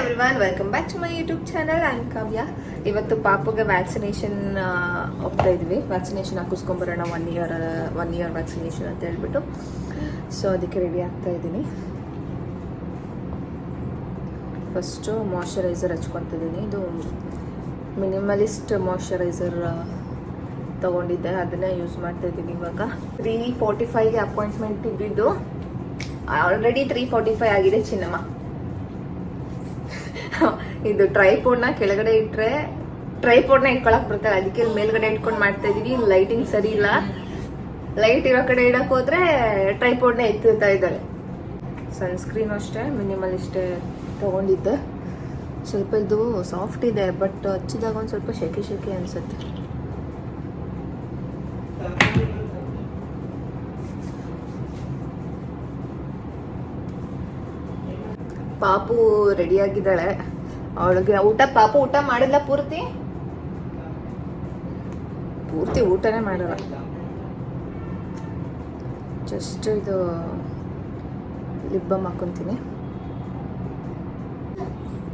Everyone, welcome back to my YouTube channel. I am Kavya. ಇವತ್ತು ಪಾಪುಗೆ vaccination ಹೋಗ್ತಾ ಇದ್ವಿ. ವ್ಯಾಕ್ಸಿನೇಷನ್ ಹಾಕಿಸ್ಕೊಂಬರೋಣ, ಒನ್ ಇಯರ್ ವ್ಯಾಕ್ಸಿನೇಷನ್ ಅಂತ ಹೇಳ್ಬಿಟ್ಟು. ಸೊ ಅದಕ್ಕೆ ರೆಡಿ ಆಗ್ತಾ ಇದ್ದೀನಿ. ಫಸ್ಟು ಮಾಯ್ಶ್ಚರೈಸರ್ ಹಚ್ಕೊತಿದ್ದೀನಿ. ಇದು ಮಿನಿಮಲಿಸ್ಟ್ ಮಾಯ್ಶ್ಚರೈಸರ್ ತೊಗೊಂಡಿದ್ದೆ, ಅದನ್ನೇ ಯೂಸ್ ಮಾಡ್ತಾ ಇದ್ದೀನಿ. ಇವಾಗ 3:45ಗೆ ಅಪಾಯಿಂಟ್ಮೆಂಟ್ ಇದ್ದಿದ್ದು, ಆಲ್ರೆಡಿ 3:45 ಆಗಿದೆ ಚಿನ್ನಮ್ಮ. ಇದು ಟ್ರೈಪೋಡ್ನ ಕೆಳಗಡೆ ಇಟ್ಟರೆ ಟ್ರೈಪೋಡ್ನ ಇಟ್ಕೊಳಕ್ ಬರ್ತಲ್ಲ, ಅದಕ್ಕೆ ಮೇಲ್ಗಡೆ ಇಟ್ಕೊಂಡು ಮಾಡ್ತಾ ಇದೀವಿ. ಲೈಟಿಂಗ್ ಸರಿ ಇಲ್ಲ, ಲೈಟ್ ಇರೋ ಕಡೆ ಇಡಕ್ ಹೋದ್ರೆ ಟ್ರೈಪೋಡ್ನ ಎತ್ತಿರ್ತಾ ಇದ್ದಾರೆ. ಸನ್ಸ್ಕ್ರೀನ್ ಅಷ್ಟೇ ಮಿನಿಮಲಿಸ್ಟೇ ತಗೊಂಡಿದ್ದೆ. ಸ್ವಲ್ಪ ಇದು ಸಾಫ್ಟ್ ಇದೆ, ಬಟ್ ಹಚ್ಚಿದಾಗ ಒಂದು ಸ್ವಲ್ಪ ಶೆಕೆ ಅನ್ಸುತ್ತೆ. ಪಾಪು ರೆಡಿಯಾಗಿದ್ದಾಳೆ. ಅವಳಿಗೆ ಪಾಪು ಊಟ ಮಾಡಿಲ್ಲ, ಪೂರ್ತಿ ಊಟನೇ ಮಾಡಲ್ಲ. ಜಸ್ಟ್ ಇದು ಲಿಪ್ ಬಾಮ್ ಹಾಕೊಂತೀನಿ.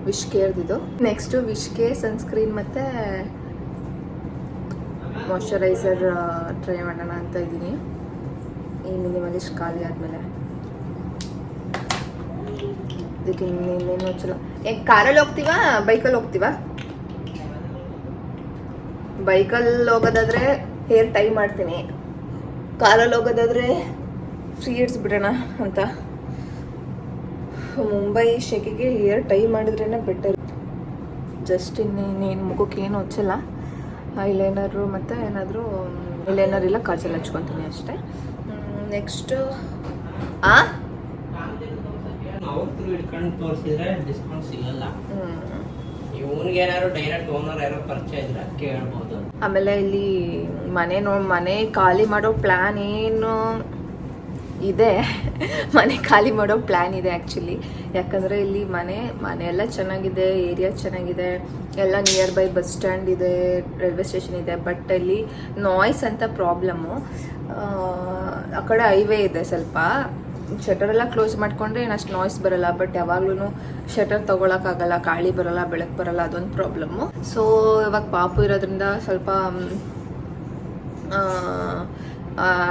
ವಿಶ್ ಕೇರ್ದಿದ್ದು. ನೆಕ್ಸ್ಟು ವಿಶ್ ಕೇರ್ ಸನ್ಸ್ಕ್ರೀನ್ ಮತ್ತು ಮಾಯ್ಶ್ಚರೈಸರ್ ಟ್ರೈ ಮಾಡೋಣ ಅಂತ ಇದ್ದೀನಿ. ಈ ಮಿನಿಮಲಿಸ್ಟ್ ಖಾಲಿ ಆದಮೇಲೆ ಅದಕ್ಕೆ ಇನ್ನೇನು ಚಲೋ. ಕಾರಲ್ಲಿ ಹೋಗ್ತೀವಾ ಬೈಕಲ್ಲಿ ಹೋಗ್ತೀವಾ? ಬೈಕಲ್ಲಿ ಹೋಗೋದಾದ್ರೆ ಹೇರ್ ಟೈ ಮಾಡ್ತೀನಿ, ಕಾರಲ್ಲಿ ಹೋಗೋದಾದ್ರೆ ಫ್ರೀ ಇಡ್ಸ್ಬಿಡೋಣ ಅಂತ. ಮುಂಬೈ ಶೆಕೆಗೆ ಹೇರ್ ಟೈ ಮಾಡಿದ್ರೇ ಬೆಟರ್. ಜಸ್ಟ್ ಇನ್ನೇನು ಮುಖಕ್ಕೆ ಏನು ಹಚ್ಚಲ್ಲ. ಐಲೈನರು ಮತ್ತು ಏನಾದರೂ ಐಲೈನರ್ ಇಲ್ಲ ಕಾಜಲ್ ಹಚ್ಕೊತೀನಿ ಅಷ್ಟೇ. ನೆಕ್ಸ್ಟು ಇಟ್ಕೊಂಡು ತೋರಿಸಿದ್ರೆ ಡಿಸ್ಕೌಂಟ್ ಸಿಗಲ್ಲ. ಇವನಿಗೆ ಏನಾದ್ರು ಡೈರೆಕ್ಟ್ ಓನರ್ ಯಾರೋ ಪರಿಚಯ ಇದ್ರೆ ಕೇಳ್ಬೋದು. ಆಮೇಲೆ ಇಲ್ಲಿ ಮನೆ ಖಾಲಿ ಮಾಡೋ ಪ್ಲ್ಯಾನ್ ಏನು ಇದೆ. ಮನೆ ಖಾಲಿ ಮಾಡೋ ಪ್ಲ್ಯಾನ್ ಇದೆ ಆ್ಯಕ್ಚುಲಿ. ಯಾಕಂದರೆ ಇಲ್ಲಿ ಮನೆ ಎಲ್ಲ ಚೆನ್ನಾಗಿದೆ, ಏರಿಯಾ ಚೆನ್ನಾಗಿದೆ, ಎಲ್ಲ ನಿಯರ್ ಬೈ ಬಸ್ ಸ್ಟ್ಯಾಂಡ್ ಇದೆ, ರೈಲ್ವೆ ಸ್ಟೇಷನ್ ಇದೆ. ಬಟ್ ಇಲ್ಲಿ ನಾಯ್ಸ್ ಅಂತ ಪ್ರಾಬ್ಲಮ್ಮು. ಆ ಕಡೆ ಹೈವೇ ಇದೆ ಸ್ವಲ್ಪ. ಶಟರ್ ಎಲ್ಲ ಕ್ಲೋಸ್ ಮಾಡಿಕೊಂಡ್ರೆ ಏನು ಅಷ್ಟು ನಾಯ್ಸ್ ಬರಲ್ಲ. ಬಟ್ ಯಾವಾಗ್ಲೂ ಶಟರ್ ತೊಗೊಳಕ್ಕಾಗಲ್ಲ, ಗಾಳಿ ಬರಲ್ಲ, ಬೆಳಕು ಬರಲ್ಲ, ಅದೊಂದು ಪ್ರಾಬ್ಲಮ್ಮು. ಸೊ ಇವಾಗ ಪಾಪು ಇರೋದ್ರಿಂದ ಸ್ವಲ್ಪ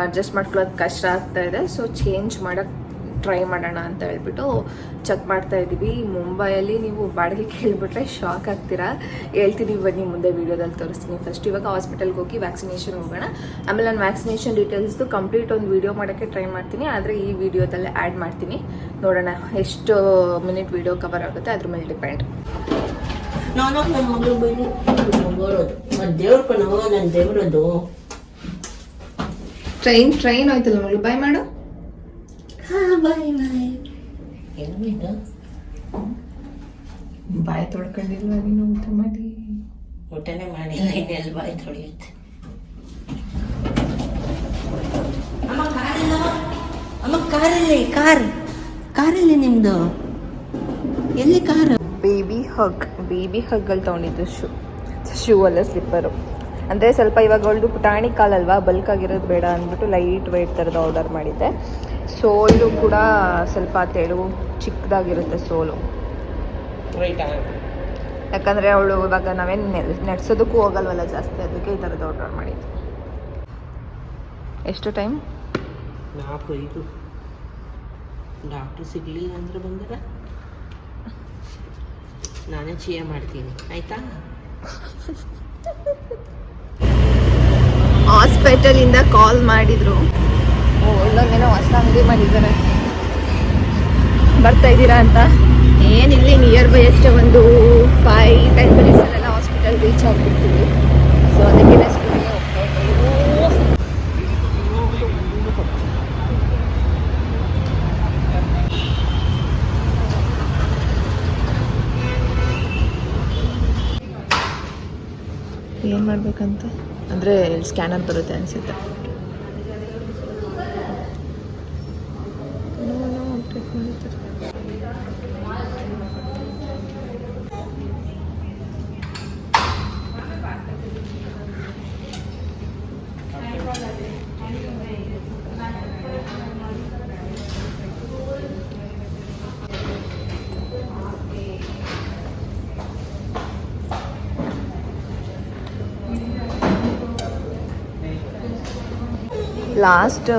ಅಡ್ಜಸ್ಟ್ ಮಾಡ್ಕೊಳ್ಳೋದು ಕಷ್ಟ ಆಗ್ತಾ ಇದೆ. ಸೊ ಚೇಂಜ್ ಮಾಡೋಕ್ಕೆ ಟ್ರೈ ಮಾಡೋಣ ಅಂತ ಹೇಳ್ಬಿಟ್ಟು ಚೆಕ್ ಮಾಡ್ತಾ ಇದ್ದೀವಿ. ಮುಂಬೈಯಲ್ಲಿ ನೀವು ಬಾಡಿಗೆ ಕೇಳಿಬಿಟ್ರೆ ಶಾಕ್ ಆಗ್ತೀರಾ. ಹೇಳ್ತೀನಿ ಬನ್ನಿ, ಮುಂದೆ ವೀಡಿಯೋದಲ್ಲಿ ತೋರಿಸ್ತೀನಿ. ಫಸ್ಟ್ ಇವಾಗ ಹಾಸ್ಪಿಟಲ್ಗೆ ಹೋಗಿ ವ್ಯಾಕ್ಸಿನೇಷನ್ ಹೋಗೋಣ. ಆಮೇಲೆ ನಾನು ವ್ಯಾಕ್ಸಿನೇಷನ್ ಡೀಟೇಲ್ಸ್ದು ಕಂಪ್ಲೀಟ್ ಒಂದು ವೀಡಿಯೋ ಮಾಡೋಕ್ಕೆ ಟ್ರೈ ಮಾಡ್ತೀನಿ. ಆದರೆ ಈ ವಿಡಿಯೋದಲ್ಲೇ ಆ್ಯಡ್ ಮಾಡ್ತೀನಿ. ನೋಡೋಣ ಎಷ್ಟು ಮಿನಿಟ್ ವೀಡಿಯೋ ಕವರ್ ಆಗುತ್ತೆ, ಅದ್ರ ಮೇಲೆ ಡಿಪೆಂಡ್. ದೇವ್ರದ್ದು ಟ್ರೈನ್ ಆಯ್ತಲ್ಲ ಮಗಳು. ಬಾಯ್ ಮಾಡು. ಬಾಯ್ ತೊಳ್ಕೊಂಡಿಲ್ವಾ ನೀನು? ಊಟ ಮಾಡಿ ಊಟನೇ ಮಾಡಿಲ್ಲ, ಇನ್ನೆಲ್ಲಿ ಬಾಯಿ ತೊಳೆಯುತ್ತೆ. ಅಮ್ಮ ಕಾರಲ್ಲಿ ನಿಮ್ದು ಎಲ್ಲಿ ಕಾರ್? ಬೇಬಿ ಹಗ್ಗಲ್ಲಿ ತೊಗೊಂಡಿದ್ದು ಶೂ ಅಲ್ಲ, ಸ್ಲಿಪ್ಪರು. ಅಂದರೆ ಸ್ವಲ್ಪ ಇವಾಗ ಅವಳದು ಪುಟಾಣಿ ಕಾಲಲ್ವಾ, ಬಲ್ಕ್ ಆಗಿರೋದು ಬೇಡ ಅಂದ್ಬಿಟ್ಟು ಲೈಟ್ ವೆಯ್ಟ್ ಥರದ್ದು ಆರ್ಡರ್ ಮಾಡಿದ್ದೆ. ಸೋಲು ಕೂಡ ಸ್ವಲ್ಪ ತೆಳು ಚಿಕ್ಕದಾಗಿರುತ್ತೆ ಸೋಲು. ಯಾಕಂದರೆ ಅವಳು ಇವಾಗ ನಾವೇನು ನಡೆಸೋದಕ್ಕೂ ಹೋಗಲ್ವಲ್ಲ ಜಾಸ್ತಿ, ಅದಕ್ಕೆ ಈ ಥರದ್ದು ಆರ್ಡರ್ ಮಾಡಿದ್ದೆ. ಎಷ್ಟು ಟೈಮ್? 4:05. ಡಾಕ್ಟ್ರು ಸಿಗಲಿಲ್ಲ ಅಂದರೆ ಬಂದರೆ ನಾನೇ ಚೀಯ ಮಾಡ್ತೀನಿ, ಆಯಿತಾ? ಹಾಸ್ಪಿಟಲಿಂದ ಕಾಲ್ ಮಾಡಿದ್ರು. ಒಳ್ಳೊಂದೇನೋ ಹೊಸ ಅಂಗಡಿ ಮಾಡಿದ್ದಾರೆ, ಬರ್ತಾ ಇದ್ದೀರಾ ಅಂತ. ಏನಿಲ್ಲಿ ನಿಯರ್ ಬೈ ಅಷ್ಟೇ, ಒಂದು 5-10 ಮಿನಿಟ್ಸಲ್ಲೆಲ್ಲ ಹಾಸ್ಪಿಟಲ್ ರೀಚ್ ಆಗಿಬಿಡ್ತೀವಿ. ಸೊ ಅದಕ್ಕೆ ಸ್ಕೂಲಿಗೆ ಏನು ಮಾಡಬೇಕಂತ ಅಂದರೆ ಸ್ಕ್ಯಾನರ್ ಬರುತ್ತೆ ಅನಿಸುತ್ತೆ. ಲಾಸ್ಟ್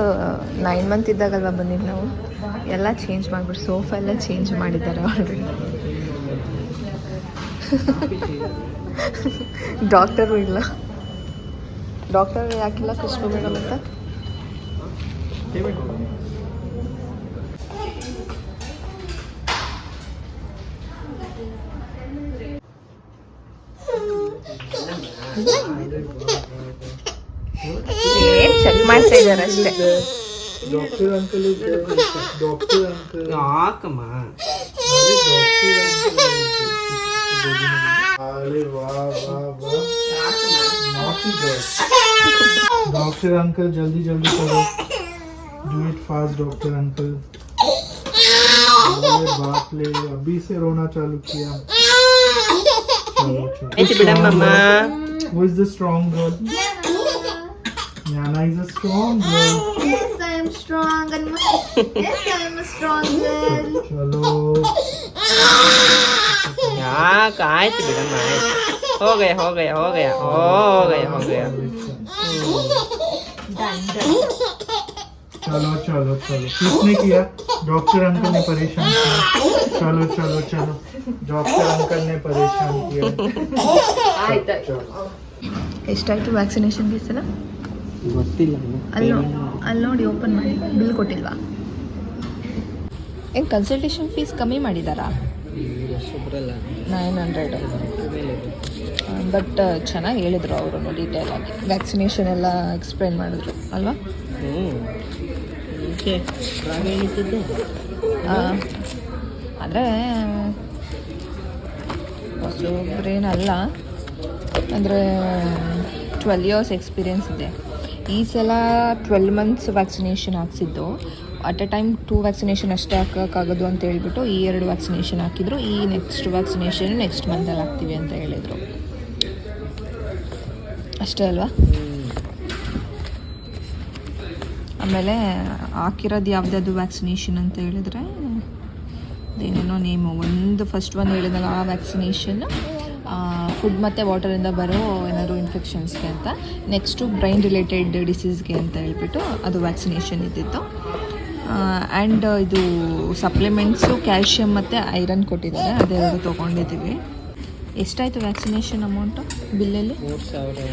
9 ಮಂತ್ ಇದ್ದಾಗಲ್ವ ಬಂದಿದ್ದು ನಾವು. ಎಲ್ಲ ಚೇಂಜ್ ಮಾಡಿಬಿಟ್ಟು ಸೋಫಾ ಎಲ್ಲ ಚೇಂಜ್ ಮಾಡಿದ್ದಾರೆ ಆಲ್ರೆಡಿ. ಡಾಕ್ಟರು ಇಲ್ಲ. ಡಾಕ್ಟರ್ ಯಾಕಿಲ್ಲ ಕೃಷ್ಣ ಮೇಡಮ್ ಅಂತ. ಚೆಕ್ ಮಾಡ್ತಾ ಇದ್ದಾರೆ ಅಷ್ಟೇ. ಡಾಕ್ಟರ್ ಅಂಕಲ್ ಯಾಕಮ್ಮ डॉक्टर अंकल जल्दी जल्दी करो, do it fast doctor uncle. अरे बाप ले, अभी से रोना चालू किया. Who is the strong girl? Yana is a strong girl. Yes, I am strong. Yes, I am a strong girl. चलो ಯಾಕೆ ಆಯ್ತು ಬಿಡಮ್ಮ, ಆಯ್ತು. हो गया चलो चलो चलो. किसने किया? डॉक्टर अंकल ने परेशान किया. चलो चलो चलो, डॉक्टर अंकल ने परेशान किया. ಎಷ್ಟಾಯ್ತು ವ್ಯಾಕ್ಸಿನೇಷನ್ ಈ ಸಲ? ಗೊತ್ತಿಲ್ಲ. ಅಲ್ಲಿ ನೋಡಿ ಓಪನ್ ಮಾಡಿ. ಬಿಲ್ ಕೊಟ್ಟಿಲ್ವಾ? ಏನು ಕನ್ಸಲ್ಟೇಷನ್ ಫೀಸ್ ಕಮ್ಮಿ ಮಾಡಿದ್ದಾರಾ? 900. ಬಟ್ ಚೆನ್ನಾಗಿ ಹೇಳಿದ್ರು ಅವರು ಡೀಟೇಲ್ ಆಗಿ. ವ್ಯಾಕ್ಸಿನೇಷನ್ ಎಲ್ಲ ಎಕ್ಸ್ಪ್ಲೈನ್ ಮಾಡಿದ್ರು ಅಲ್ವಾ? ಆದರೆ ಹೊಸೊಬ್ರೇನಲ್ಲ, ಅಂದರೆ 12 years ಎಕ್ಸ್ಪೀರಿಯೆನ್ಸ್ ಇದೆ. ಈ ಸಲ 12 months ವ್ಯಾಕ್ಸಿನೇಷನ್ ಹಾಕ್ಸಿದ್ದು. ಅಟ್ ಎ ಟೈಮ್ 2 ವ್ಯಾಕ್ಸಿನೇಷನ್ ಅಷ್ಟೇ ಹಾಕೋಕ್ಕಾಗೋದು ಅಂತ ಹೇಳ್ಬಿಟ್ಟು ಈ 2 ವ್ಯಾಕ್ಸಿನೇಷನ್ ಹಾಕಿದ್ರು. ಈ ನೆಕ್ಸ್ಟ್ ವ್ಯಾಕ್ಸಿನೇಷನ್ ನೆಕ್ಸ್ಟ್ ಮಂತಲ್ಲಿ ಹಾಕ್ತೀವಿ ಅಂತ ಹೇಳಿದರು. ಅಷ್ಟೇ ಅಲ್ವಾ? ಆಮೇಲೆ ಹಾಕಿರೋದು ಯಾವುದಾದ್ರು ವ್ಯಾಕ್ಸಿನೇಷನ್ ಅಂತ ಹೇಳಿದ್ರೆ ಏನೇನೋ ನೇಮು. ಫಸ್ಟ್ ಒಂದು ಹೇಳಿದಲ್ಲ ಆ ವ್ಯಾಕ್ಸಿನೇಷನ್ ಫುಡ್ ಮತ್ತು ವಾಟರಿಂದ ಬರೋ ಏನಾದ್ರು ಇನ್ಫೆಕ್ಷನ್ಸ್ಗೆ ಅಂತ. ನೆಕ್ಸ್ಟು ಬ್ರೈನ್ ರಿಲೇಟೆಡ್ ಡಿಸೀಸ್ಗೆ ಅಂತ ಹೇಳ್ಬಿಟ್ಟು ಅದು ವ್ಯಾಕ್ಸಿನೇಷನ್ ಇದ್ದಿತ್ತು. ಆ್ಯಂಡ್ ಇದು ಸಪ್ಲಿಮೆಂಟ್ಸು ಕ್ಯಾಲ್ಶಿಯಮ್ ಮತ್ತು ಐರನ್ ಕೊಟ್ಟಿದ್ದಾರೆ, ಅದೆರಡು ತೊಗೊಂಡಿದ್ದೀವಿ. ಎಷ್ಟಾಯಿತು ವ್ಯಾಕ್ಸಿನೇಷನ್ ಅಮೌಂಟು ಬಿಲ್ಲಲ್ಲಿ? 3000.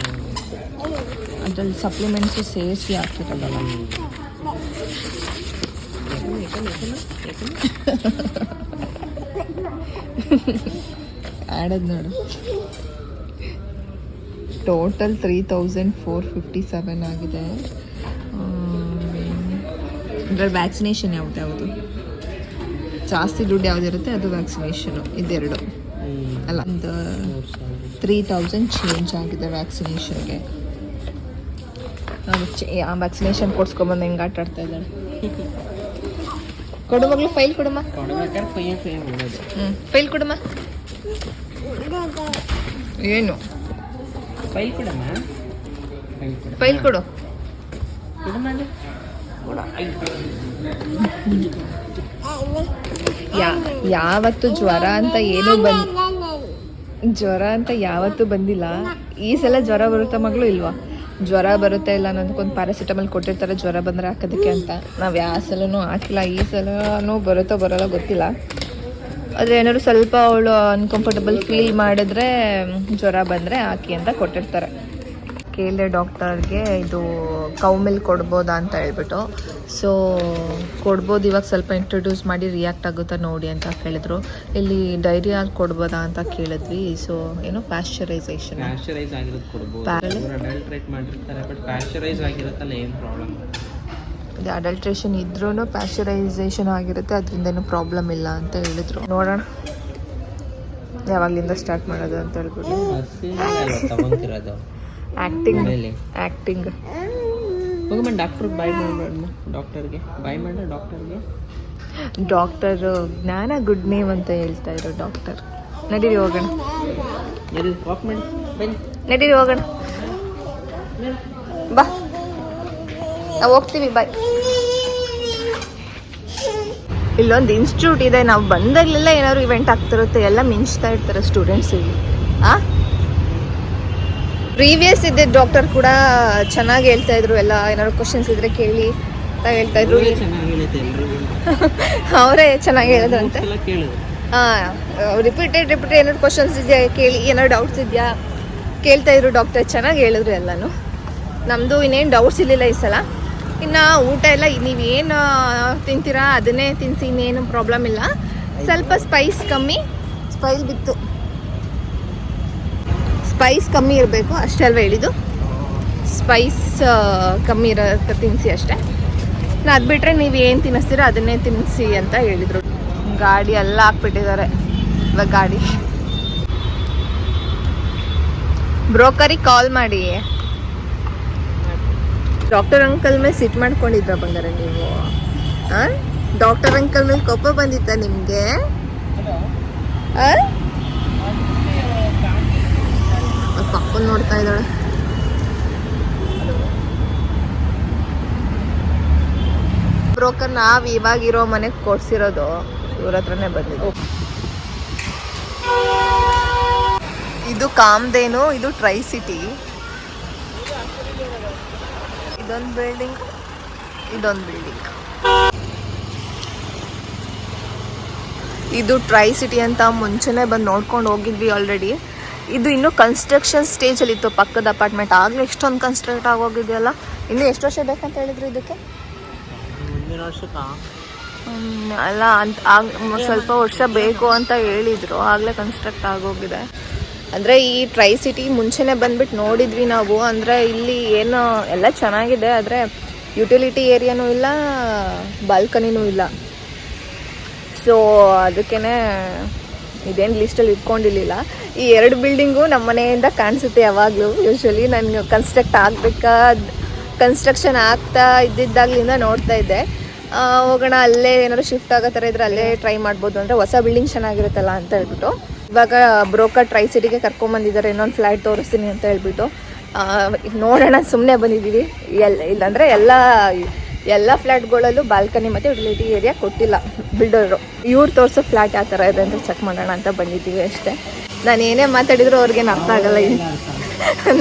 ಅದರಲ್ಲಿ ಸಪ್ಲಿಮೆಂಟ್ಸು ಸೇರಿಸಿ ಹಾಕಿರಲ್ಲ. ಆಡೋದು ನೋಡು. ಟೋಟಲ್ 3457 ಆಗಿದೆ. ಅದರಲ್ಲಿ ವ್ಯಾಕ್ಸಿನೇಷನ್ ಯಾವುದು ಜಾಸ್ತಿ ದುಡ್ಡು ಯಾವುದಿರುತ್ತೆ ಅದು ವ್ಯಾಕ್ಸಿನೇಷನು. ಇದೆರಡು ಅಲ್ಲ, ಒಂದು 3000 ಚೇಂಜ್ ಆಗಿದೆ ವ್ಯಾಕ್ಸಿನೇಷನ್ಗೆ. ನಾನು ಆ ವ್ಯಾಕ್ಸಿನೇಷನ್ ಕೊಡ್ಸ್ಕೊಂಬಂದು ಹೆಂಗೆ ಆಟ ಆಡ್ತಾ ಇದ್ದಾಳೆ. ಕೊಡು ಮಗಳು, ಫೈಲ್ ಕೊಡಮ್ಮ. ಫೈಲ್ ಕೊಡಮ್ಮ. ಏನು ಫೈಲ್ ಕೊಡಮ್ಮ, ಫೈಲ್ ಕೊಡು. ಯಾವತ್ತು ಜ್ವರ ಅಂತ ಏನೂ ಯಾವತ್ತೂ ಬಂದಿಲ್ಲ. ಈ ಸಲ ಜ್ವರ ಬರುತ್ತಾ ಮಗಳು? ಇಲ್ವಾ? ಜ್ವರ ಬರುತ್ತೆ ಇಲ್ಲ ಅನ್ನೋದಕ್ಕೊಂದು ಪ್ಯಾರಾಸಿಟಮಲ್ ಕೊಟ್ಟಿರ್ತಾರೆ ಜ್ವರ ಬಂದರೆ ಹಾಕೋದಕ್ಕೆ ಅಂತ. ನಾವು ಯಾವ ಸಲನೂ ಹಾಕಿಲ್ಲ. ಈ ಸಲನೂ ಬರುತ್ತೋ ಬರೋಲ್ಲ ಗೊತ್ತಿಲ್ಲ. ಆದರೆ ಏನಾದ್ರು ಸ್ವಲ್ಪ ಅವಳು ಅನ್ಕಂಫರ್ಟಬಲ್ ಫೀಲ್ ಮಾಡಿದ್ರೆ ಜ್ವರ ಬಂದರೆ ಹಾಕಿ ಅಂತ ಕೊಟ್ಟಿರ್ತಾರೆ. ಕೇಳಿದೆ ಡಾಕ್ಟರ್ಗೆ, ಇದು ಕೌ ಮಿಲ್ಕ್ ಕೊಡ್ಬೋದಾ ಅಂತ ಹೇಳ್ಬಿಟ್ಟು. ಸೊ ಕೊಡ್ಬೋದು, ಇವಾಗ ಸ್ವಲ್ಪ ಇಂಟ್ರೊಡ್ಯೂಸ್ ಮಾಡಿ ರಿಯಾಕ್ಟ್ ಆಗುತ್ತಾ ನೋಡಿ ಅಂತ ಕೇಳಿದ್ರು. ಇಲ್ಲಿ ಡೈರಿ ಹಾಲು ಕೊಡ್ಬೋದಾ ಅಂತ ಕೇಳಿದ್ವಿ. ಸೊ ಏನೋ ಪ್ಯಾಶ್ಚರೈಸೇಷನ್ ಆಗಿರೋದು ಕೊಡ್ಬೋದು. ಅಡಲ್ಟ್ರೇಟ್ ಮಾಡಿರ್ತಾರೆ, ಬಟ್ ಪ್ಯಾಶ್ಚರೈಸ್ ಆಗಿರುತ್ತಲ್ಲ, ಏನು ಪ್ರಾಬ್ಲಮ್. ಅದೇ ಅಡಲ್ಟ್ರೇಷನ್ ಇದ್ರೂ ಪ್ಯಾಶ್ಚರೈಸೇಷನ್ ಆಗಿರುತ್ತೆ, ಅದರಿಂದ ಏನೂ ಪ್ರಾಬ್ಲಮ್ ಇಲ್ಲ ಅಂತ ಹೇಳಿದ್ರು. ನೋಡೋಣ ಯಾವಾಗಲಿಂದ ಸ್ಟಾರ್ಟ್ ಮಾಡೋದು ಅಂತ ಹೇಳ್ಬಿಟ್ಟು. ತಗೊಂತಿರೋದು ಆ್ಯಕ್ಟಿಂಗ್ ಹೋಗಮ್ಮ. ಡಾಕ್ಟ್ರಿಗೆ ಬಾಯ್ ಮಾಡಬೇಡ, ಡಾಕ್ಟರ್ಗೆ ಬಾಯ್ ಮಾಡ. ಡಾಕ್ಟರ್ ಜ್ಞಾನ ಗುಡ್ ನೇಮ್ ಅಂತ ಹೇಳ್ತಾ ಇರೋ ಡಾಕ್ಟರ್. ನಡೀರಿ ಹೋಗೋಣ, ವಾಕ್ ಮಾಡಿ ಬನ್ನಿ, ನಡೀರಿ ಹೋಗೋಣ. ಬಾ, ನಾವು ಹೋಗ್ತೀವಿ, ಬಾಯ್. ಇಲ್ಲೊಂದು ಇನ್ಸ್ಟಿಟ್ಯೂಟ್ ಇದೆ, ನಾವು ಬಂದಾಗಲೆಲ್ಲ ಏನಾದ್ರು ಇವೆಂಟ್ ಆಗ್ತಿರುತ್ತೆ, ಎಲ್ಲ ಮಿಂಚ್ತಾ ಇರ್ತಾರೆ ಸ್ಟೂಡೆಂಟ್ಸಿಗೆ. ಪ್ರೀವಿಯಸ್ ಇದ್ದಿದ್ದ ಡಾಕ್ಟರ್ ಕೂಡ ಚೆನ್ನಾಗಿ ಹೇಳ್ತಾ ಇದ್ರು, ಎಲ್ಲ ಏನಾದ್ರು ಕ್ವಶನ್ಸ್ ಇದ್ರೆ ಕೇಳಿ ಅಂತ ಹೇಳ್ತಾ ಇದ್ರು. ಚೆನ್ನಾಗಿ ಹೇಳುತ್ತೆ ಎಲ್ರಿಗೂ. ಅವರೇ ಚೆನ್ನಾಗಿ ಹೇಳಿದ್ರಂತೆ. ಎಲ್ಲ ಕೇಳಿದ್ರು. ರಿಪೀಟೆಡ್ ಏನಾದ್ರು ಕ್ವಶನ್ಸ್ ಇದೆಯಾ ಕೇಳಿ, ಏನಾದ್ರು ಡೌಟ್ಸ್ ಇದೆಯಾ ಕೇಳ್ತಾ ಇದ್ರು ಡಾಕ್ಟರ್. ಚೆನ್ನಾಗಿ ಹೇಳಿದ್ರು ಎಲ್ಲನೂ. ನಮ್ಮದು ಇನ್ನೇನು ಡೌಟ್ಸ್ ಇರಲಿಲ್ಲ ಈ ಸಲ. ಇನ್ನು ಊಟ ಎಲ್ಲ ನೀವೇನು ತಿಂತೀರಾ ಅದನ್ನೇ ತಿನ್ನಿಸಿ, ಇನ್ನೇನು ಪ್ರಾಬ್ಲಮ್ ಇಲ್ಲ. ಸ್ವಲ್ಪ ಸ್ಪೈಸ್ ಕಮ್ಮಿ ಇರಬೇಕು ಅಷ್ಟೇ ಅಲ್ವಾ ಹೇಳಿದ್ದು. ಸ್ಪೈಸ್ ಕಮ್ಮಿ ಇರೋ ತಿನ್ನಿಸಿ ಅಷ್ಟೇ. ಅದು ಬಿಟ್ಟರೆ ನೀವು ಏನು ತಿನ್ನಿಸ್ತೀರೋ ಅದನ್ನೇ ತಿನ್ನಿಸಿ ಅಂತ ಹೇಳಿದರು. ಗಾಡಿ ಎಲ್ಲ ಹಾಕ್ಬಿಟ್ಟಿದ್ದಾರೆ ಇವಾಗ. ಗಾಡಿ ಬ್ರೋಕರಿಗೆ ಕಾಲ್ ಮಾಡಿ. ಡಾಕ್ಟರ್ ಅಂಕಲ್ ಮೇಲೆ ಸಿಟ್ ಮಾಡ್ಕೊಂಡಿದ್ರ ಬಂಗಾರ ನೀವು? ಡಾಕ್ಟರ್ ಅಂಕಲ್ ಮೇಲೆ ಕೋಪ ಬಂದಿತ್ತ ನಿಮಗೆ? ಪಾಪನ್ ನೋಡ್ತಾ ಇದ್ದಾಳೆ. ಬ್ರೋಕರ್ ನಾವು ಇವಾಗಿರೋ ಮನೆಗೆ ಕೊಡ್ಸಿರೋದು, ಇವ್ರ ಹತ್ರನೇ ಬಂದಿದ್ದು. ಇದು ಕಾಮಧೇನು, ಇದು ಟ್ರೈ ಸಿಟಿ. ಇದೊಂದು ಬಿಲ್ಡಿಂಗ್, ಇದೊಂದು ಬಿಲ್ಡಿಂಗ್. ಇದು ಟ್ರೈ ಸಿಟಿ ಅಂತ ಮುಂಚೆನೇ ಬಂದು ನೋಡ್ಕೊಂಡು ಹೋಗಿದ್ವಿ ಆಲ್ರೆಡಿ. ಇದು ಇನ್ನೂ ಕನ್ಸ್ಟ್ರಕ್ಷನ್ ಸ್ಟೇಜಲ್ಲಿ ಇತ್ತು ಪಕ್ಕದ ಅಪಾರ್ಟ್ಮೆಂಟ್. ಆಗಲೇ ಎಷ್ಟೊಂದು ಕನ್ಸ್ಟ್ರಕ್ಟ್ ಆಗೋಗಿದೆಯಲ್ಲ. ಇನ್ನೂ ಎಷ್ಟು ವರ್ಷ ಬೇಕಂತ ಹೇಳಿದ್ರು ಇದಕ್ಕೆ? ಅಲ್ಲ ಅಂತ ಸ್ವಲ್ಪ ವರ್ಷ ಬೇಕು ಅಂತ ಹೇಳಿದ್ರು. ಆಗಲೇ ಕನ್ಸ್ಟ್ರಕ್ಟ್ ಆಗೋಗಿದೆ. ಅಂದರೆ ಈ ಟ್ರೈ ಸಿಟಿ ಮುಂಚೆನೇ ಬಂದ್ಬಿಟ್ಟು ನೋಡಿದ್ವಿ ನಾವು. ಅಂದರೆ ಇಲ್ಲಿ ಏನು ಎಲ್ಲ ಚೆನ್ನಾಗಿದೆ, ಆದರೆ ಯುಟಿಲಿಟಿ ಏರಿಯಾನೂ ಇಲ್ಲ, ಬಾಲ್ಕನಿನೂ ಇಲ್ಲ. ಸೊ ಅದಕ್ಕೇ ಇದೇನು ಲಿಸ್ಟಲ್ಲಿ ಇಟ್ಕೊಂಡಿರಲಿಲ್ಲ. ಈ 2 ಬಿಲ್ಡಿಂಗು ನಮ್ಮ ಮನೆಯಿಂದ ಕಾಣಿಸುತ್ತೆ ಯಾವಾಗಲೂ. ಯೂಶ್ವಲಿ ನನಗೆ ಕನ್ಸ್ಟ್ರಕ್ಷನ್ ಆಗ್ತಾ ಇದ್ದಿದ್ದಾಗಲಿಂದ ನೋಡ್ತಾ ಇದ್ದೆ. ಹೋಗೋಣ ಅಲ್ಲೇ ಏನಾದ್ರು ಶಿಫ್ಟ್ ಆಗೋ ಥರ ಇದ್ರೆ ಅಲ್ಲೇ ಟ್ರೈ ಮಾಡ್ಬೋದು, ಅಂದರೆ ಹೊಸ ಬಿಲ್ಡಿಂಗ್ ಚೆನ್ನಾಗಿರುತ್ತಲ್ಲ ಅಂತ ಹೇಳ್ಬಿಟ್ಟು. ಇವಾಗ ಬ್ರೋಕರ್ ಟ್ರೈ ಸಿಟಿಗೆ ಕರ್ಕೊಂಬಂದಿದ್ದಾರೆ, ಇನ್ನೊಂದು ಫ್ಲ್ಯಾಟ್ ತೋರಿಸ್ತೀನಿ ಅಂತ ಹೇಳ್ಬಿಟ್ಟು. ನೋಡೋಣ ಸುಮ್ಮನೆ ಬಂದಿದ್ದೀವಿ. ಇಲ್ಲಾಂದರೆ ಎಲ್ಲ ಫ್ಲ್ಯಾಟ್ಗಳಲ್ಲೂ ಬಾಲ್ಕನಿ ಮತ್ತು ಯುಟಿಲಿಟಿ ಏರಿಯಾ ಕೊಟ್ಟಿಲ್ಲ ಬಿಲ್ಡರು. ಇವ್ರು ತೋರಿಸೋ ಫ್ಲ್ಯಾಟ್ ಯಾವ ಥರ ಇದೆ ಅಂತ ಚೆಕ್ ಮಾಡೋಣ ಅಂತ ಬಂದಿದ್ದೀವಿ ಅಷ್ಟೇ. ನಾನು ಏನೇ ಮಾತಾಡಿದ್ರು ಅವ್ರಿಗೇನು ಅರ್ಥ ಆಗಲ್ಲ.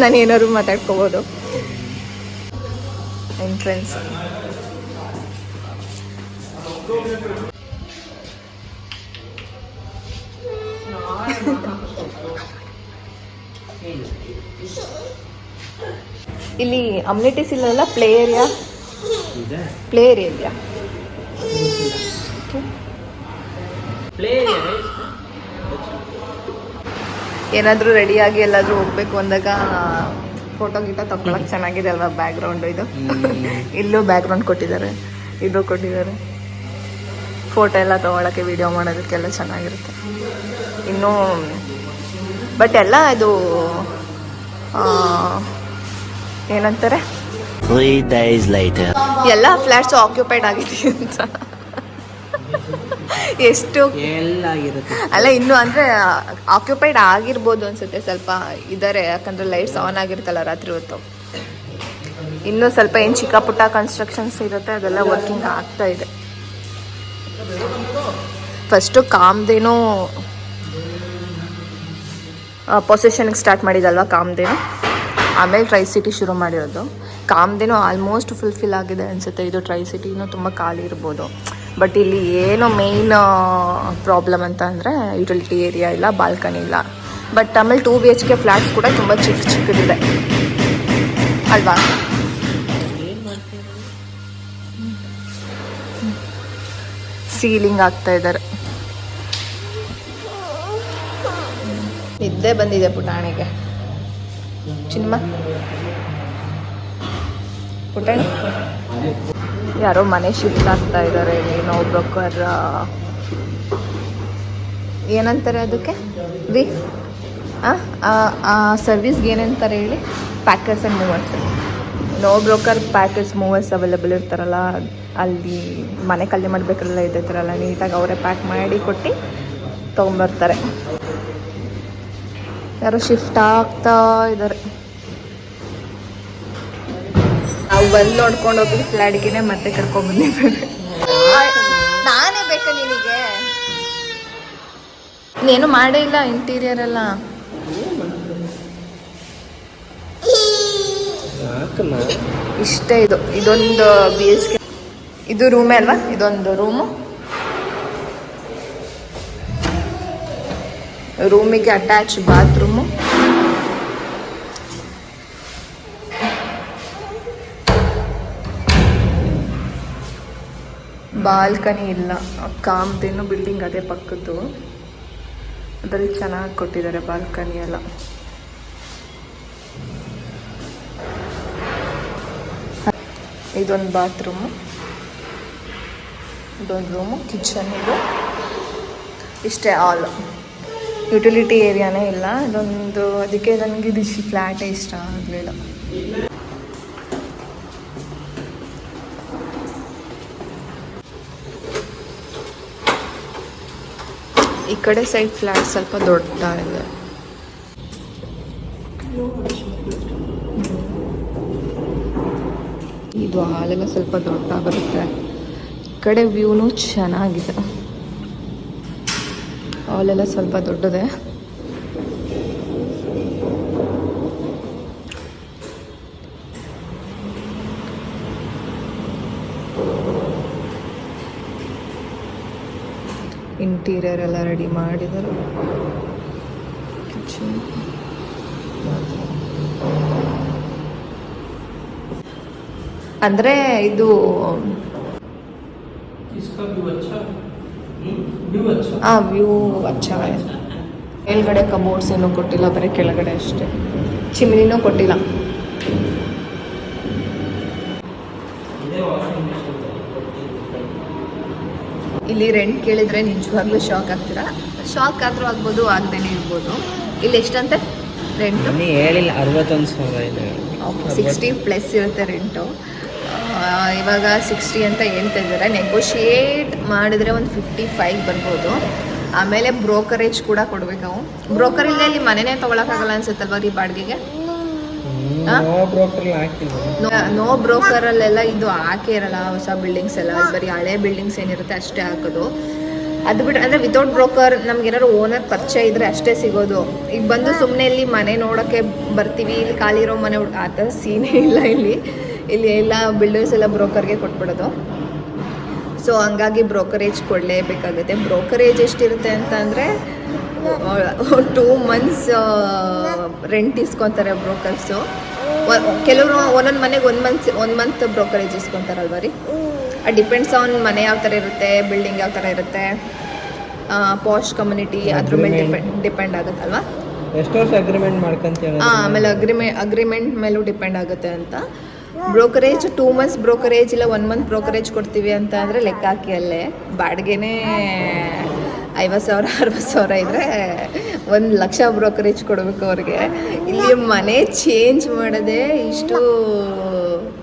ನಾನು ಏನಾದ್ರು ಮಾತಾಡ್ಕೋಬೋದು. ಎಂಟ್ರೆನ್ಸ್ ಇಲ್ಲಿ ಅಮ್ಯುನಿಟೀಸ್ ಇಲ್ಲಲ್ಲ. ಪ್ಲೇ ಏರಿಯಾ ಇದೆಯಾ? ಏನಾದರೂ ರೆಡಿಯಾಗಿ ಎಲ್ಲಾದರೂ ಹೋಗ್ಬೇಕು ಅಂದಾಗ ಫೋಟೋ ಗೀಟೋ ತಗೊಳಕ್ಕೆ ಚೆನ್ನಾಗಿದೆ ಅಲ್ವಾ? ಬ್ಯಾಕ್ಗ್ರೌಂಡು ಇದು. ಇಲ್ಲೂ ಬ್ಯಾಕ್ಗ್ರೌಂಡ್ ಕೊಟ್ಟಿದ್ದಾರೆ, ಇದು ಕೊಟ್ಟಿದ್ದಾರೆ. ಫೋಟೋ ಎಲ್ಲ ತೊಗೊಳಕ್ಕೆ, ವಿಡಿಯೋ ಮಾಡೋದಕ್ಕೆಲ್ಲ ಚೆನ್ನಾಗಿರುತ್ತೆ. ಇನ್ನೂ ಬಟ್ ಎಲ್ಲ ಇದು ಏನಂತಾರೆ, 3 days later ಎಲ್ಲ ಫ್ಲ್ಯಾಟ್ಸು ಆಕ್ಯುಪೈಡ್ ಆಗಿದೆ ಅಂತ. ಎಷ್ಟು ಎಲ್ಲ ಆಗಿರುತ್ತೆ ಅಲ್ಲ, ಇನ್ನು ಅಂದರೆ ಆಕ್ಯುಪೈಡ್ ಆಗಿರ್ಬೋದು ಅನ್ಸುತ್ತೆ. ಸ್ವಲ್ಪ ಇದ್ದಾರೆ, ಯಾಕಂದರೆ ಲೈಟ್ಸ್ ಆನ್ ಆಗಿರುತ್ತಲ್ಲ ರಾತ್ರಿ ಹೊತ್ತು. ಇನ್ನೂ ಸ್ವಲ್ಪ ಏನು ಚಿಕ್ಕ ಪುಟ್ಟ ಕನ್ಸ್ಟ್ರಕ್ಷನ್ಸ್ ಇರುತ್ತೆ, ಅದೆಲ್ಲ ವರ್ಕಿಂಗ್ ಆಗ್ತಾ ಇದೆ. ಫಸ್ಟು ಕಾಮಧೇನು ಪೊಸೆಷನ್ಗೆ ಸ್ಟಾರ್ಟ್ ಮಾಡಿದಲ್ವ ಕಾಮಧೇನು, ಆಮೇಲೆ ಟ್ರೈ ಸಿಟಿ ಶುರು ಮಾಡಿರೋದು. ಕಾಮಧೇನು ಆಲ್ಮೋಸ್ಟ್ ಫುಲ್ಫಿಲ್ ಆಗಿದೆ ಅನಿಸುತ್ತೆ. ಇದು ಟ್ರೈ ಸಿಟಿನೂ ತುಂಬ ಖಾಲಿ ಇರ್ಬೋದು. ಬಟ್ ಇಲ್ಲಿ ಏನು ಮೇಯ್ನ್ ಪ್ರಾಬ್ಲಮ್ ಅಂತ ಅಂದರೆ ಯುಟಿಲಿಟಿ ಏರಿಯಾ ಇಲ್ಲ, ಬಾಲ್ಕನಿ ಇಲ್ಲ. ಬಟ್ ಆಮೇಲೆ 2 BHK ಫ್ಲ್ಯಾಟ್ಸ್ ಕೂಡ ತುಂಬ ಚಿಕ್ಕದಿದೆ ಅಲ್ವಾ? ಸೀಲಿಂಗ್ ಆಗ್ತಾ ಇದ್ದಾರೆ. ನಿದ್ದೆ ಬಂದಿದೆ ಪುಟಾಣಿಗೆ. ಚಿನ್ಮ ಪುಟಾಣಿ ಯಾರೋ ಮನೆ ಶಿಫ್ಟ್ ಆಗ್ತಾ ಇದ್ದಾರೆ. ಏನೋ ಬ್ರೋಕರ್ ಏನಂತಾರೆ ಅದಕ್ಕೆ ಸರ್ವಿಸ್ಗೆ ಏನಂತಾರೆ ಹೇಳಿ? Packers and movers. NoBroker packers movers available ಇರ್ತಾರಲ್ಲ, ಅಲ್ಲಿ ಮನೆ ಖಾಲಿ ಮಾಡಬೇಕಲ್ಲ, ಇದೇ ಥರ ಎಲ್ಲ ನೀಟಾಗಿ ಅವರೇ ಪ್ಯಾಕ್ ಮಾಡಿ ಕೊಟ್ಟು ತೊಗೊಂಬರ್ತಾರೆ. ಯಾರೋ ಶಿಫ್ಟ್ ಆಗ್ತಾ ಇದ್ದಾರೆ. ನಾವು ಬಂದು ನೋಡ್ಕೊಂಡು ಹೋಗಿ ಫ್ಲ್ಯಾಟ್ಗೆ ಮತ್ತೆ ಕರ್ಕೊಂಡ್ಬಂದಿದ್ದಾರೆ. ನಾನೇ ಬೇಕಾ ನಿನಗೆ? ನೀನು ಮಾಡೇ ಇಲ್ಲ ಇಂಟೀರಿಯರ್ ಎಲ್ಲ. ಯಾಕಮ್ಮ ಇಷ್ಟೇ ಇದೊಂದು BHK. ಇದು ರೂಮೇ ಅಲ್ವಾ? ಇದೊಂದು ರೂಮಿಗೆ ಅಟ್ಯಾಚ್ ಬಾತ್ರೂಮು. ಬಾಲ್ಕನಿ ಇಲ್ಲ, ಕಾಮ್ದೇನು ಬಿಲ್ಡಿಂಗ್ ಅದೇ ಪಕ್ಕದ್ದು, ಅದರಲ್ಲಿ ಚೆನ್ನಾಗಿ ಕೊಟ್ಟಿದ್ದಾರೆ ಬಾಲ್ಕನಿ ಎಲ್ಲ. ಇದೊಂದು ಬಾತ್ರೂಮು, ಇದೊಂದು ರೂಮು, ಕಿಚನ್. ಇದು ಇಷ್ಟೇ ಆಲ್. ಯುಟಿಲಿಟಿ ಏರಿಯಾನೇ ಇಲ್ಲ ಇದೊಂದು. ಅದಕ್ಕೆ ನನಗೆ ಇದು ಫ್ಲ್ಯಾಟೇ ಇಷ್ಟ ಆಗಲಿಲ್ಲ. ಈ ಕಡೆ ಸೈಡ್ ಫ್ಲ್ಯಾಟ್ ಸ್ವಲ್ಪ ದೊಡ್ಡದಾಗಿದೆ. ಇದು ಹಾಲೆಲ್ಲ ಸ್ವಲ್ಪ ದೊಡ್ಡ ಬರುತ್ತೆ. ಈ ಕಡೆ ವ್ಯೂನು ಚೆನ್ನಾಗಿದೆ. ಹಾಲೆಲ್ಲ ಸ್ವಲ್ಪ ದೊಡ್ಡದೆ. ಇಂಟೀರಿಯರ್ ಎಲ್ಲ ರೆಡಿ ಮಾಡಿದ್ದಾರೆ. ಕಿಚನ್ ಅಂದರೆ ಇದು ವ್ಯೂ ಅಚ್ಚಾ. ಮೇಲ್ಗಡೆ ಕಬೋರ್ಡ್ಸ್ ಏನೂ ಕೊಟ್ಟಿಲ್ಲ, ಬರೀ ಕೆಳಗಡೆ ಅಷ್ಟೇ. ಚಿಮ್ನಿನೂ ಕೊಟ್ಟಿಲ್ಲ. ಇಲ್ಲಿ ರೆಂಟ್ ಕೇಳಿದರೆ ನಿಜವಾಗ್ಲೂ ಶಾಕ್ ಆಗ್ತೀರಾ. ಶಾಕ್ ಆದರೂ ಆಗ್ಬೋದು, ಆಗದೇನೆ ಇರ್ಬೋದು. ಇಲ್ಲಿ ಎಷ್ಟಂತೆ ರೆಂಟು? ಹೇಳಿಲ್ಲ, 61,000 ಇದೆ. 60+ ಇರುತ್ತೆ ರೆಂಟು. ಇವಾಗ 60 ಅಂತ ಹೇಳ್ತಾ ಇದ್ದಾರೆ. ನೆಗೋಷಿಯೇಟ್ ಮಾಡಿದ್ರೆ ಒಂದು 55 ಬರ್ಬೋದು. ಆಮೇಲೆ ಬ್ರೋಕರೇಜ್ ಕೂಡ ಕೊಡ್ಬೇಕು ನಾವು. ಬ್ರೋಕರ್ ಇಲ್ಲದೆ ಇಲ್ಲಿ ಮನೆನೇ ತೊಗೊಳಕ್ಕಾಗಲ್ಲ ಅನ್ಸುತ್ತಲ್ವ ರೀ ಬಾಡಿಗೆಗೆ? ನೋ ಬ್ರೋಕರಲ್ಲೆಲ್ಲ ಇದು ಹಾಕೇ ಇರಲ್ಲ. ಹೊಸ ಬಿಲ್ಡಿಂಗ್ಸ್ ಎಲ್ಲ ಬರೀ ಹಳೆ ಬಿಲ್ಡಿಂಗ್ಸ್ ಏನಿರುತ್ತೆ ಅಷ್ಟೇ ಹಾಕೋದು. ಅದು ಬಿಟ್ಟರೆ ಅಂದರೆ ವಿತೌಟ್ ಬ್ರೋಕರ್ ನಮ್ಗೆ ಏನಾದ್ರು ಓನರ್ ಪರಿಚಯ ಇದ್ದರೆ ಅಷ್ಟೇ ಸಿಗೋದು. ಈಗ ಬಂದು ಸುಮ್ಮನೆ ಇಲ್ಲಿ ಮನೆ ನೋಡೋಕ್ಕೆ ಬರ್ತೀವಿ, ಇಲ್ಲಿ ಖಾಲಿ ಇರೋ ಮನೆ ಆ ಥರ ಸೀನೇ ಇಲ್ಲ ಇಲ್ಲಿ. ಇಲ್ಲಿ ಎಲ್ಲ ಬಿಲ್ಡರ್ಸ್ ಎಲ್ಲ ಬ್ರೋಕರ್ಗೆ ಕೊಟ್ಬಿಡೋದು. ಸೊ ಹಂಗಾಗಿ ಬ್ರೋಕರೇಜ್ ಕೊಡಲೇಬೇಕಾಗುತ್ತೆ. ಬ್ರೋಕರೇಜ್ ಎಷ್ಟಿರುತ್ತೆ ಅಂತ ಅಂದರೆ 2 months ರೆಂಟ್ ಇಸ್ಕೊತಾರೆ ಬ್ರೋಕರ್ಸು. ಕೆಲವರು ಒಂದೊಂದು ಮನೆಗೆ 1 month ಬ್ರೋಕರೇಜ್ ಇಸ್ಕೊತಾರಲ್ವ ರೀ. ಅದು ಡಿಪೆಂಡ್ಸ್ ಆನ್ ಮನೆ ಯಾವ ಥರ ಇರುತ್ತೆ, ಬಿಲ್ಡಿಂಗ್ ಯಾವ ಥರ ಇರುತ್ತೆ, ಪಾಶ್ ಕಮ್ಯುನಿಟಿ, ಅದ್ರ ಮೇಲೆ ಡಿಪೆಂಡ್ ಆಗುತ್ತಲ್ವ. ಎಷ್ಟು ವರ್ಷ ಅಗ್ರಿಮೆಂಟ್ ಮಾಡ್ಕೊಂತೀವಿ? ಆಮೇಲೆ ಅಗ್ರಿಮೆಂಟ್ ಮೇಲೂ ಡಿಪೆಂಡ್ ಆಗುತ್ತೆ ಅಂತ. ಬ್ರೋಕರೇಜ್ 2 months ಬ್ರೋಕರೇಜ್ ಇಲ್ಲ 1 month ಬ್ರೋಕರೇಜ್ ಕೊಡ್ತೀವಿ ಅಂತ ಅಂದರೆ ಲೆಕ್ಕ ಹಾಕಿ ಅಲ್ಲೇ ಬಾಡಿಗೆನೇ 50,000 60,000 ಇದ್ದರೆ 1,00,000 ಬ್ರೋಕರೇಜ್ ಕೊಡಬೇಕು ಅವ್ರಿಗೆ. ಇಲ್ಲಿ ಮನೆ ಚೇಂಜ್ ಮಾಡೋದೇ ಇಷ್ಟು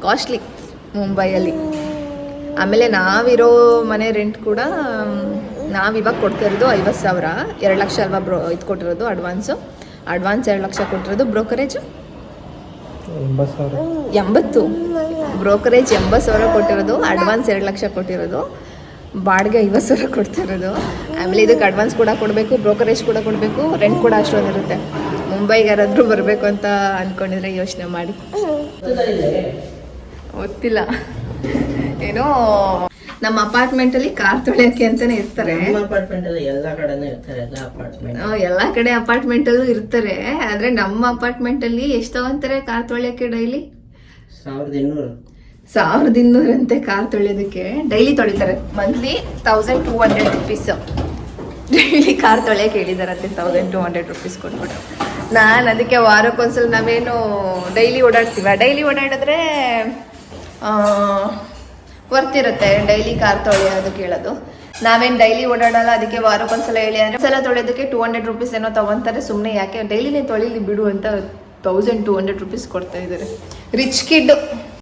ಕಾಸ್ಟ್ಲಿ ಮುಂಬೈಯಲ್ಲಿ. ಆಮೇಲೆ ನಾವಿರೋ ಮನೆ ರೆಂಟ್ ಕೂಡ ನಾವಿವಾಗ ಕೊಡ್ತಾ ಇರೋದು 50,000. 2 ಲಕ್ಷ ಅಲ್ವಾ ಇದು ಕೊಟ್ಟಿರೋದು ಅಡ್ವಾನ್ಸ್ 2 ಲಕ್ಷ ಕೊಟ್ಟಿರೋದು. ಬ್ರೋಕರೇಜು 80. ಬ್ರೋಕರೇಜ್ 80,000 ಕೊಟ್ಟಿರೋದು, ಅಡ್ವಾನ್ಸ್ 2 ಲಕ್ಷ ಕೊಟ್ಟಿರೋದು, ಬಾಡಿಗೆ 50,000 ಕೊಡ್ತಿರೋದು. ಆಮೇಲೆ ಇದಕ್ಕೆ ಅಡ್ವಾನ್ಸ್ ಕೂಡ ಕೊಡಬೇಕು, ಬ್ರೋಕರೇಜ್ ಕೂಡ ಕೊಡಬೇಕು, ರೆಂಟ್ ಕೂಡ ಅಷ್ಟೊಂದಿರುತ್ತೆ. ಮುಂಬೈಗೆ ಯಾರಾದರೂ ಬರಬೇಕು ಅಂತ ಅಂದ್ಕೊಂಡಿದ್ರೆ ಯೋಚನೆ ಮಾಡಿ. ಗೊತ್ತಿಲ್ಲ ಏನೋ ನಮ್ಮ ಅಪಾರ್ಟ್ಮೆಂಟಲ್ಲಿ ಕಾರ್ ತೊಳೆಯೋಕ್ಕೆ ಅಂತಲೇ ಇರ್ತಾರೆ. ಎಲ್ಲ ಕಡೆ ಅಪಾರ್ಟ್ಮೆಂಟಲ್ಲೂ ಇರ್ತಾರೆ. ಆದರೆ ನಮ್ಮ ಅಪಾರ್ಟ್ಮೆಂಟಲ್ಲಿ ಎಷ್ಟು ತಗೊಂತಾರೆ ಕಾರ್ ತೊಳೆಯೋಕ್ಕೆ ಡೈಲಿ? 1,200 ಅಂತೆ ಕಾರ್ ತೊಳೆಯೋದಕ್ಕೆ. ಡೈಲಿ ತೊಳಿತಾರೆ. ಮಂತ್ಲಿ 1,200 rupees ಡೈಲಿ ಕಾರ್ ತೊಳೆಯೋಕೆ ಹೇಳಿದಾರಂತೆ. 1,200 rupees ಕೊಟ್ಬಿಟ್ಟು ನಾನು ಅದಕ್ಕೆ ವಾರಕ್ಕೊಂದ್ಸಲ ನಾವೇನು ಡೈಲಿ ಓಡಾಡ್ತೀವ. ಡೈಲಿ ಓಡಾಡಿದ್ರೆ ವರ್ತಿರುತ್ತೆ ಡೈಲಿ ಕಾರ್ ತೊಳೆಯೋದಕ್ಕೆ ಹೇಳೋದು. ನಾವೇನು ಡೈಲಿ ಓಡಾಡಲ್ಲ, ಅದಕ್ಕೆ ವಾರಕ್ಕೊಂದ್ಸಲ ಹೇಳಿ ಅಂದರೆ ಸಲ ತೊಳೆಯೋದಕ್ಕೆ 200 rupees ಏನೋ ತೊಗೊತಾರೆ. ಸುಮ್ಮನೆ ಯಾಕೆ ಡೈಲಿನೇ ತೊಳಿಲಿ ಬಿಡು ಅಂತ 1,200 rupees ಕೊಡ್ತಾ ಇದ್ದಾರೆ. Rich kid